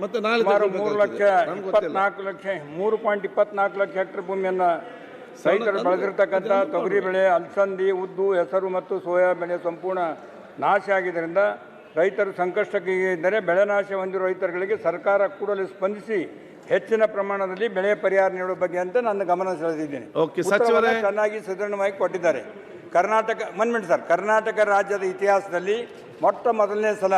ಮತ್ತೆ ನಾಳೆ ಸುಮಾರು 3.24 ಲಕ್ಷ ಹೆಕ್ಟೇರ್ ಭೂಮಿಯನ್ನು ರೈತರು ಬೆಳೆದಿರ್ತಕ್ಕಂಥ ತೊಗರಿ ಬೆಳೆ, ಅಲಸಂದಿ, ಉದ್ದು, ಹೆಸರು ಮತ್ತು ಸೋಯಾ ಬೆಳೆ ಸಂಪೂರ್ಣ ನಾಶ ಆಗಿದ್ದರಿಂದ ರೈತರು ಸಂಕಷ್ಟಕ್ಕಿದ್ದಾರೆ. ಬೆಳೆ ನಾಶ ಹೊಂದಿರುವ ರೈತರುಗಳಿಗೆ ಸರ್ಕಾರ ಕೂಡಲೇ ಸ್ಪಂದಿಸಿ ಹೆಚ್ಚಿನ ಪ್ರಮಾಣದಲ್ಲಿ ಬೆಳೆ ಪರಿಹಾರ ನೀಡುವ ಬಗ್ಗೆ ಅಂತ ನನ್ನ ಗಮನ ಸೆಳೆದಿದ್ದೇನೆ. ಚೆನ್ನಾಗಿ ಸುದೃಢವಾಗಿ ಕೊಟ್ಟಿದ್ದಾರೆ. ಕರ್ನಾಟಕ ರಾಜ್ಯದ ಇತಿಹಾಸದಲ್ಲಿ ಮೊಟ್ಟ ಮೊದಲನೇ ಸಲ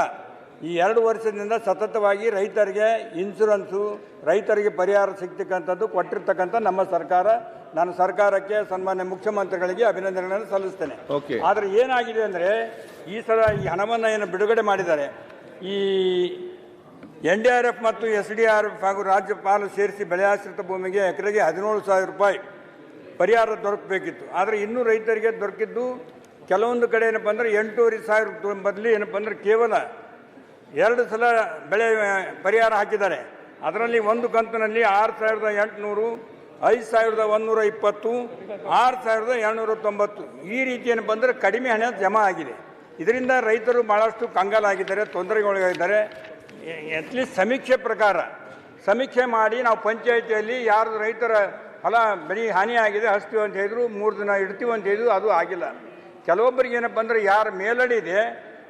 ಈ 2 ವರ್ಷದಿಂದ ಸತತವಾಗಿ ರೈತರಿಗೆ ಇನ್ಶೂರೆನ್ಸು, ರೈತರಿಗೆ ಪರಿಹಾರ ಸಿಗ್ತಕ್ಕಂಥದ್ದು ಕೊಟ್ಟಿರ್ತಕ್ಕಂಥ ನಮ್ಮ ಸರ್ಕಾರ. ನಾನು ಸರ್ಕಾರಕ್ಕೆ, ಸನ್ಮಾನ್ಯ ಮುಖ್ಯಮಂತ್ರಿಗಳಿಗೆ ಅಭಿನಂದನೆಗಳನ್ನು ಸಲ್ಲಿಸ್ತೇನೆ. ಆದರೆ ಏನಾಗಿದೆ ಅಂದರೆ ಈ ಸಲ ಈ ಹಣವನ್ನು ಏನು ಬಿಡುಗಡೆ ಮಾಡಿದ್ದಾರೆ, ಈ NDRF ಮತ್ತು SDRF ಹಾಗೂ ರಾಜ್ಯಪಾಲ ಸೇರಿಸಿ ಬೆಳೆ ಆಶ್ರಿತ ಭೂಮಿಗೆ ಎಕರೆಗೆ 17,000 ರೂಪಾಯಿ ಪರಿಹಾರ ದೊರಕಬೇಕಿತ್ತು. ಆದರೆ ಇನ್ನೂ ರೈತರಿಗೆ ದೊರಕಿದ್ದು ಕೆಲವೊಂದು ಕಡೆ ಏನಪ್ಪ ಅಂದರೆ 8,500 ಬದಲು ಏನಪ್ಪ ಅಂದರೆ ಕೇವಲ 2 ಸಲ ಬೆಳೆ ಪರಿಹಾರ ಹಾಕಿದ್ದಾರೆ. ಅದರಲ್ಲಿ ಒಂದು ಕಂತಿನಲ್ಲಿ 6,800, 5,120, 6,790 ಈ ರೀತಿ ಏನಪ್ಪ ಅಂದರೆ ಕಡಿಮೆ ಹಣ ಜಮಾ ಆಗಿದೆ. ಇದರಿಂದ ರೈತರು ಭಾಳಷ್ಟು ಕಂಗಾಲಾಗಿದ್ದಾರೆ, ತೊಂದರೆಗೊಳಗಾಗಿದ್ದಾರೆ. ಅಟ್ಲೀಸ್ಟ್ ಸಮೀಕ್ಷೆ ಮಾಡಿ ನಾವು ಪಂಚಾಯಿತಿಯಲ್ಲಿ ಯಾರು ರೈತರ ಹೊಲ ಬೆಳೆ ಹಾನಿಯಾಗಿದೆ ಹಚ್ತೀವಿ ಅಂತ ಹೇಳಿದ್ರು, 3 ದಿನ ಇಡ್ತೀವಿ ಅಂತ ಹೇಳಿದ್ರು, ಅದು ಆಗಿಲ್ಲ. ಕೆಲವೊಬ್ಬರಿಗೆ ಏನಪ್ಪ ಅಂದರೆ ಯಾರು ಮೇಲಡಿ ಇದೆ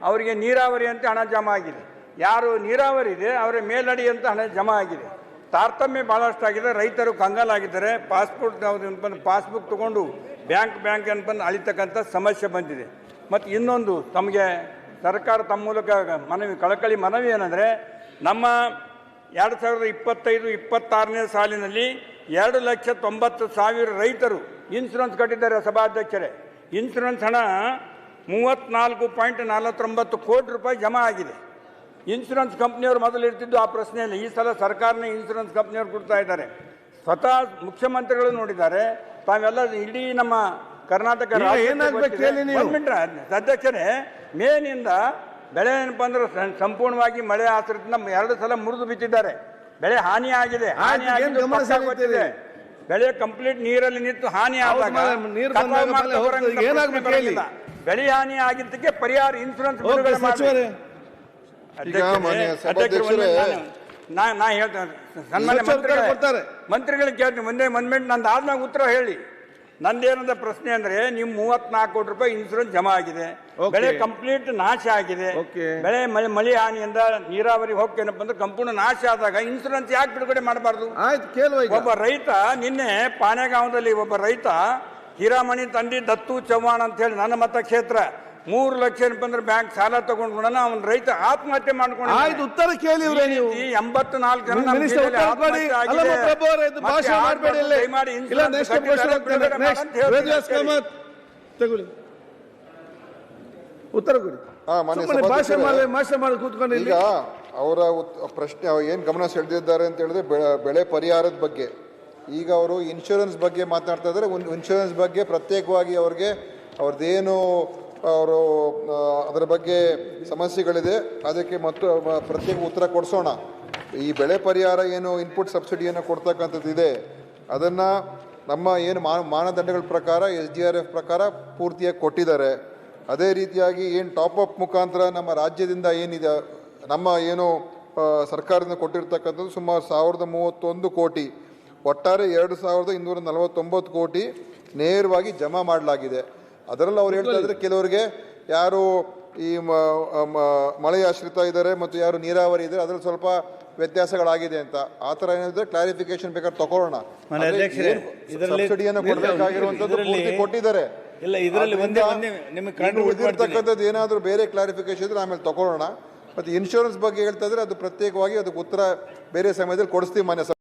ಅವರಿಗೆ ನೀರಾವರಿ ಅಂತ ಹಣ ಜಮಾ ಆಗಿದೆ, ಯಾರು ನೀರಾವರಿ ಇದೆ ಅವರ ಮೇಲಡಿ ಅಂತ ಹಣ ಜಮಾ ಆಗಿದೆ. ತಾರತಮ್ಯ ಭಾಳಷ್ಟು ಆಗಿದೆ, ರೈತರು ಕಂಗಾಲಾಗಿದ್ದಾರೆ. ಪಾಸ್ಬುಕ್ ತೊಗೊಂಡು ಬ್ಯಾಂಕ್ ಅನ್ಬಂದು ಅಳಿತಕ್ಕಂಥ ಸಮಸ್ಯೆ ಬಂದಿದೆ. ಮತ್ತು ಇನ್ನೊಂದು ತಮಗೆ ಸರ್ಕಾರ ತಮ್ಮ ಮೂಲಕ ಕಳಕಳಿ ಮನವಿ ಏನಂದರೆ, ನಮ್ಮ 2025-26ನೇ ಸಾಲಿನಲ್ಲಿ 2,90,000 ರೈತರು ಇನ್ಶೂರೆನ್ಸ್ ಕಟ್ಟಿದ್ದಾರೆ. ಸಭಾಧ್ಯಕ್ಷರೇ, ಇನ್ಶೂರೆನ್ಸ್ ಹಣ 34.49 ಕೋಟಿ ರೂಪಾಯಿ ಜಮಾ ಆಗಿದೆ. ಇನ್ಶೂರೆನ್ಸ್ ಕಂಪ್ನಿಯವರು ಮೊದಲು ಇರ್ತಿದ್ದು ಆ ಪ್ರಶ್ನೆಯಲ್ಲಿ, ಈ ಸಲ ಸರ್ಕಾರನೇ ಇನ್ಶೂರೆನ್ಸ್ ಕಂಪ್ನಿಯವರು ಕೊಡ್ತಾ ಇದ್ದಾರೆ. ಸ್ವತಃ ಮುಖ್ಯಮಂತ್ರಿಗಳು ನೋಡಿದ್ದಾರೆ. ತಾವೆಲ್ಲ ಇಡೀ ನಮ್ಮ ಕರ್ನಾಟಕ ಅಧ್ಯಕ್ಷರೇ, ಮೇನಿಂದ ಬೆಳೆ ಏನಪ್ಪ ಅಂದ್ರೆ ಸಂಪೂರ್ಣವಾಗಿ ಮಳೆ ಆಶ್ರಿತ 2 ಸಲ ಮುರಿದು ಬಿತ್ತಿದ್ದಾರೆ. ಬೆಳೆ ಹಾನಿ ಆಗಿದೆ. ಬೆಳೆ ಕಂಪ್ಲೀಟ್ ನೀರಲ್ಲಿ ನಿಂತು ಹಾನಿ ಆದಾಗ ಬೆಳೆ ಹಾನಿ ಆಗಿದ್ದಕ್ಕೆ ಪರಿಹಾರ ಇನ್ಶೂರೆನ್ಸ್ ಬಿಡುಗಡೆ ಮಾಡಿ. ನಾ ಹೇಳ್ತೇನೆ ಸನ್ಮಾನ್ಯ ಮಂತ್ರಿಗಳಿಗೆ ಕೇಳ್ತೀನಿ, ಮುಂದೆ ಮಂದ್ಮೆಂಟ್ ನಂದು ಆದ್ಮೇಲೆ ಉತ್ತರ ಹೇಳಿ. ನಂದೇನದ ಪ್ರಶ್ನೆ ಅಂದ್ರೆ, ನೀವು 34 ಕೋಟಿ ರೂಪಾಯಿ ಇನ್ಶೂರೆನ್ಸ್ ಜಮಾ ಆಗಿದೆ, ಬೆಳೆ ಕಂಪ್ಲೀಟ್ ನಾಶ ಆಗಿದೆ. ಬೆಳೆ ಮಳೆ ಹಾನಿಯಿಂದ ನೀರಾವರಿ ಹೋಗ್ತೇನಪ್ಪ ಅಂದ್ರೆ ಸಂಪೂರ್ಣ ನಾಶ ಆದಾಗ ಇನ್ಶೂರೆನ್ಸ್ ಯಾಕೆ ಬಿಡುಗಡೆ ಮಾಡಬಾರ್ದು? ಒಬ್ಬ ರೈತ ನಿನ್ನೆ ಪಾನೆಗಾಂವದಲ್ಲಿ ಒಬ್ಬ ರೈತ ಹಿರಾಮಣಿ ತಂಡಿ ದತ್ತು ಚವ್ಹಾಣ್ ಅಂತ ಹೇಳಿ ನನ್ನ ಮತಕ್ಷೇತ್ರ 3 ಲಕ್ಷ ಅಂದ್ರೆ ಬ್ಯಾಂಕ್ ಸಾಲ ತಗೊಂಡು ಅವನ ರೈತ ಆತ್ಮಹತ್ಯೆ ಮಾಡ್ಕೊಂಡು ಉತ್ತರ ಕೇಳಿ 84 ಜನ ಉತ್ತರ ಕೊಡಿ. ಈಗ ಅವರ ಪ್ರಶ್ನೆ ಏನ್ ಗಮನ ಸೆಳೆದಿದ್ದಾರೆ ಅಂತ ಹೇಳಿದ್ರೆ ಬೆಳೆ ಪರಿಹಾರದ ಬಗ್ಗೆ. ಈಗ ಅವರು ಇನ್ಶೂರೆನ್ಸ್ ಬಗ್ಗೆ ಮಾತನಾಡ್ತಾ ಇದ್ದಾರೆ. ಇನ್ಶೂರೆನ್ಸ್ ಬಗ್ಗೆ ಪ್ರತ್ಯೇಕವಾಗಿ ಅವ್ರದ್ದೇನು ಅವರು ಅದರ ಬಗ್ಗೆ ಸಮಸ್ಯೆಗಳಿದೆ, ಅದಕ್ಕೆ ಮತ್ತು ಪ್ರತ್ಯೇಕ ಉತ್ತರ ಕೊಡಿಸೋಣ. ಈ ಬೆಳೆ ಪರಿಹಾರ ಏನು ಇನ್ಪುಟ್ ಸಬ್ಸಿಡಿಯನ್ನು ಕೊಡ್ತಕ್ಕಂಥದ್ದು ಇದೆ, ಅದನ್ನು ನಮ್ಮ ಏನು ಮಾನದಂಡಗಳ ಪ್ರಕಾರ SDRF ಪ್ರಕಾರ ಪೂರ್ತಿಯಾಗಿ ಕೊಟ್ಟಿದ್ದಾರೆ. ಅದೇ ರೀತಿಯಾಗಿ ಏನು ಟಾಪಪ್ ಮುಖಾಂತರ ನಮ್ಮ ರಾಜ್ಯದಿಂದ ಏನಿದೆ, ನಮ್ಮ ಏನು ಸರ್ಕಾರದಿಂದ ಕೊಟ್ಟಿರ್ತಕ್ಕಂಥದ್ದು ಸುಮಾರು 1,031 ಕೋಟಿ, ಒಟ್ಟಾರೆ 2,249 ಕೋಟಿ ನೇರವಾಗಿ ಜಮಾ ಮಾಡಲಾಗಿದೆ. ಅದರಲ್ಲಿ ಅವ್ರು ಹೇಳ್ತಾ ಇದ್ದಾರೆ, ಕೆಲವರಿಗೆ ಯಾರು ಈ ಮಳೆ ಆಶ್ರಿತ ಇದ್ದಾರೆ ಮತ್ತು ಯಾರು ನೀರಾವರಿ ಇದ್ದಾರೆ ಅದರಲ್ಲಿ ಸ್ವಲ್ಪ ವ್ಯತ್ಯಾಸಗಳಾಗಿದೆ ಅಂತ. ಆ ಥರ ಏನಿದ್ರೆ ಕ್ಲಾರಿಫಿಕೇಶನ್ ಬೇಕಾದ್ರೆ ತಗೊಳ್ಳೋಣ. ಸಬ್ಸಿಡಿಯನ್ನು ಕೊಡಬೇಕಾಗಿರುವಂಥದ್ದು ಪೂರ್ತಿ ಕೊಟ್ಟಿದ್ದಾರೆ. ಉಳಿದಿರ್ತಕ್ಕಂಥದ್ದು ಏನಾದರೂ ಬೇರೆ ಕ್ಲಾರಿಫಿಕೇಶನ್ ಇದ್ರೆ ಆಮೇಲೆ ತಗೊಳ್ಳೋಣ. ಮತ್ತು ಇನ್ಶೂರೆನ್ಸ್ ಬಗ್ಗೆ ಹೇಳ್ತಾ ಇದ್ರೆ ಅದು ಪ್ರತ್ಯೇಕವಾಗಿ ಅದಕ್ಕೆ ಉತ್ತರ ಬೇರೆ ಸಮಯದಲ್ಲಿ ಕೊಡಿಸ್ತೀವಿ ಮಾನ್ಯ